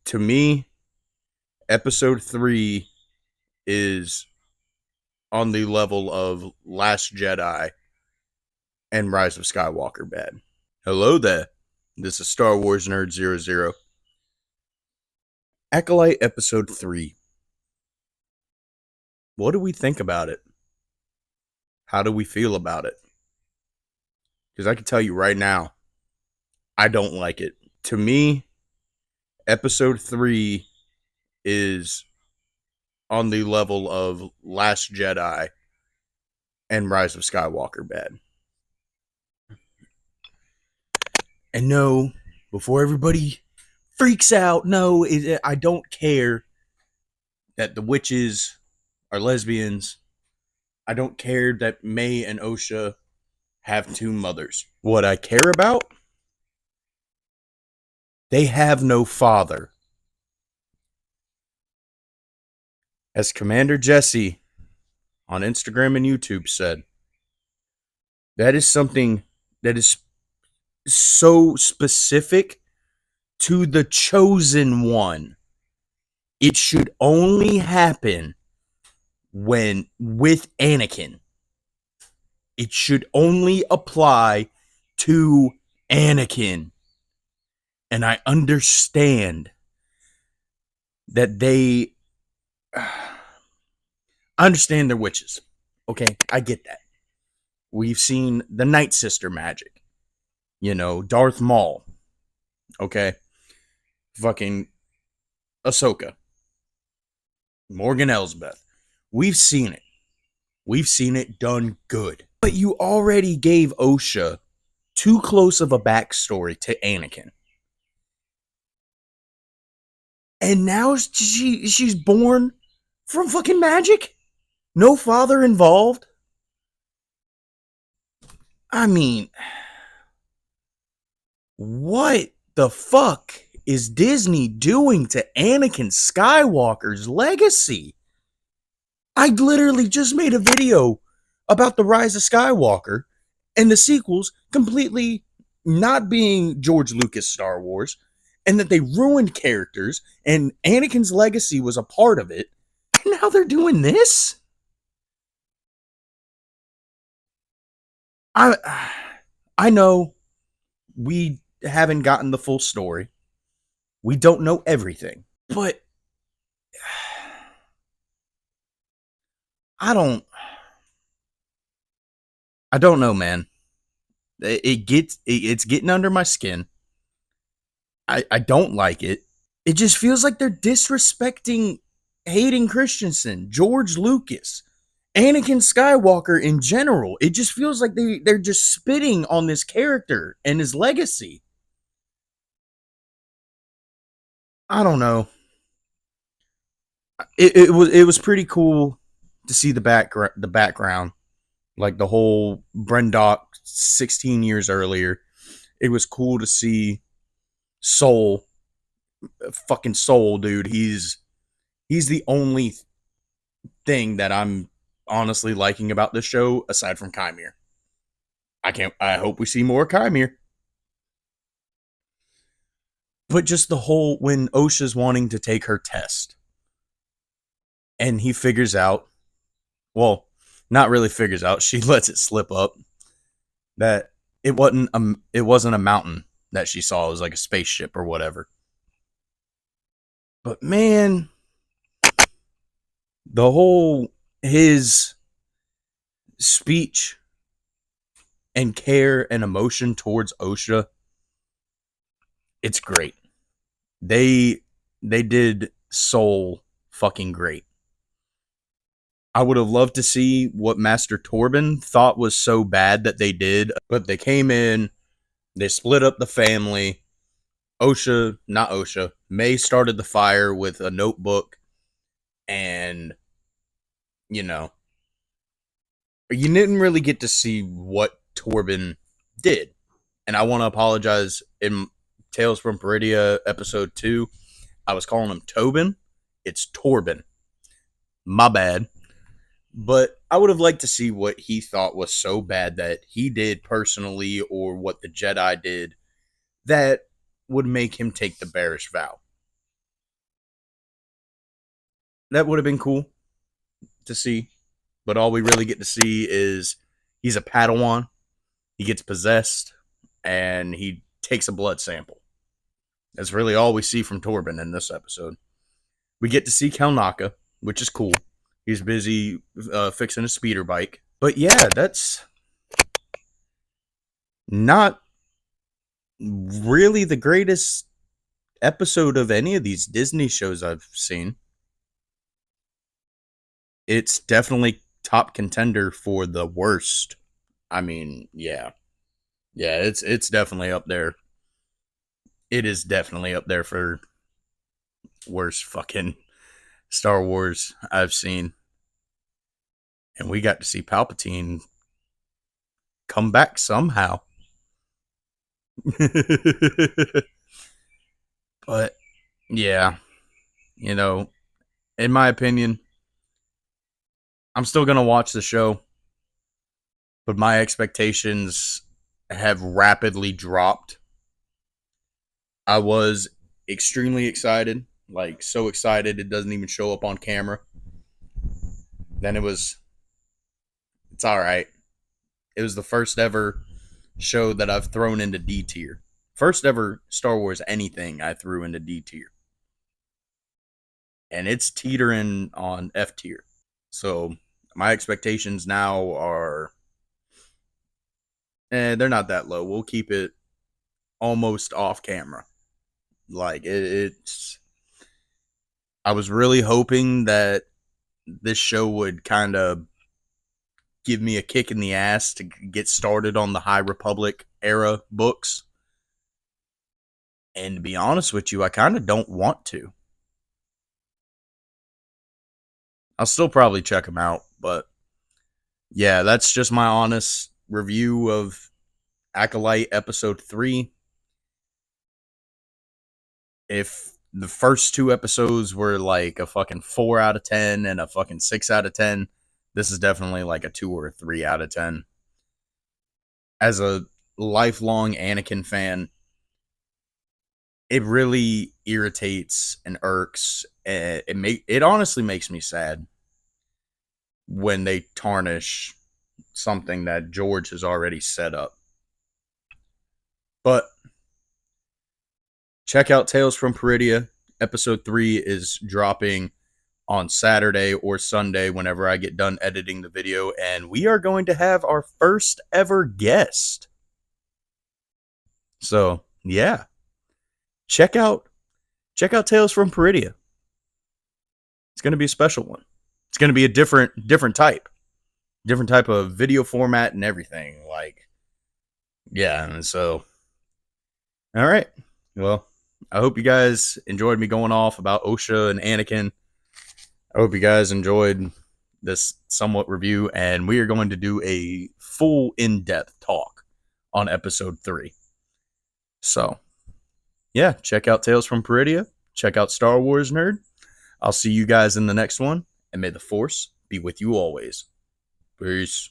To me, episode 3 is on the level of Last Jedi and Rise of Skywalker bad. Hello there. This is Star Wars Nerd 00. Acolyte episode 3. What do we think about it? How do we feel about it? Because I can tell you right now, I don't like it. To me, episode 3 is on the level of Last Jedi and Rise of Skywalker bad. And no, before everybody freaks out, no, I don't care that the witches are lesbians. I don't care that May and Osha have two mothers. What I care about, they have no father. As Commander Jesse on Instagram and YouTube said, that is something that is so specific to the chosen one. It should only happen with Anakin. It should only apply to Anakin. And I understand that I understand they're witches. Okay, I get that. We've seen the Night Sister magic. Darth Maul. Okay. Fucking Ahsoka. Morgan Elsbeth. We've seen it. We've seen it done good. But you already gave Osha too close of a backstory to Anakin. And now she's born from fucking magic? No father involved? I mean, what the fuck is Disney doing to Anakin Skywalker's legacy? I literally just made a video about the Rise of Skywalker and the sequels completely not being George Lucas Star Wars, and that they ruined characters, and Anakin's legacy was a part of it, and now they're doing this? I know we haven't gotten the full story. We don't know everything. But I don't know, man. It's getting under my skin. I don't like it. It just feels like they're disrespecting Hayden Christensen, George Lucas, Anakin Skywalker in general. It just feels like they're just spitting on this character and his legacy. I don't know. It was pretty cool to see the background, like the whole Brendock 16 years earlier. It was cool to see Soul, fucking Soul, dude. He's the only thing that I'm honestly liking about this show aside from Chimere. I hope we see more Chimere. But just the whole, when Osha's wanting to take her test and he figures out, well, not really figures out, she lets it slip up that it wasn't a mountain that she saw. It was like a spaceship or whatever. But man, the whole, his speech and care and emotion towards Osha, it's great. They did Soul fucking great. I would have loved to see what Master Torben thought was so bad that they did, but they came in, they split up the family. May started the fire with a notebook, and you didn't really get to see what Torben did. And I want to apologize. In Tales from Peridia episode 2, I was calling him Tobin. It's Torben. My bad. But I would have liked to see what he thought was so bad that he did personally, or what the Jedi did, that would make him take the bearish vow. That would have been cool to see, but all we really get to see is he's a Padawan. He gets possessed, and he takes a blood sample. That's really all we see from Torben in this episode. We get to see Kalnaka, which is cool. He's busy fixing a speeder bike. But yeah, that's not really the greatest episode of any of these Disney shows I've seen. It's definitely top contender for the worst. I mean, yeah. Yeah, it's definitely up there. It is definitely up there for worst fucking Star Wars I've seen. And we got to see Palpatine come back somehow. But yeah, you know, in my opinion, I'm still going to watch the show, but my expectations have rapidly dropped. I was extremely excited, like so excited it doesn't even show up on camera. Then it's all right. It was the first ever show that I've thrown into D tier. First ever Star Wars anything I threw into D tier. And it's teetering on F tier. So my expectations now are they're not that low. We'll keep it almost off camera. Like it's I was really hoping that this show would kind of give me a kick in the ass to get started on the High Republic era books. And to be honest with you, I kind of don't want to. I'll still probably check them out, but yeah, that's just my honest review of Acolyte episode 3. If the first 2 episodes were like a fucking 4 out of 10 and a fucking 6 out of 10, this is definitely like a 2 or a 3 out of 10. As a lifelong Anakin fan, it really irritates and irks. It honestly makes me sad when they tarnish something that George has already set up. But check out Tales from Peridia. Episode 3 is dropping on Saturday or Sunday whenever I get done editing the video, and we are going to have our first ever guest. So, yeah. Check out Tales from Peridia. It's going to be a special one. It's going to be a different type of video format and everything. Like, yeah, and so, all right. Well, I hope you guys enjoyed me going off about Osha and Anakin. I hope you guys enjoyed this somewhat review, and we are going to do a full in-depth talk on episode 3. So, yeah, check out Tales from Peridia. Check out Star Wars Nerd. I'll see you guys in the next one, and may the Force be with you always. Peace.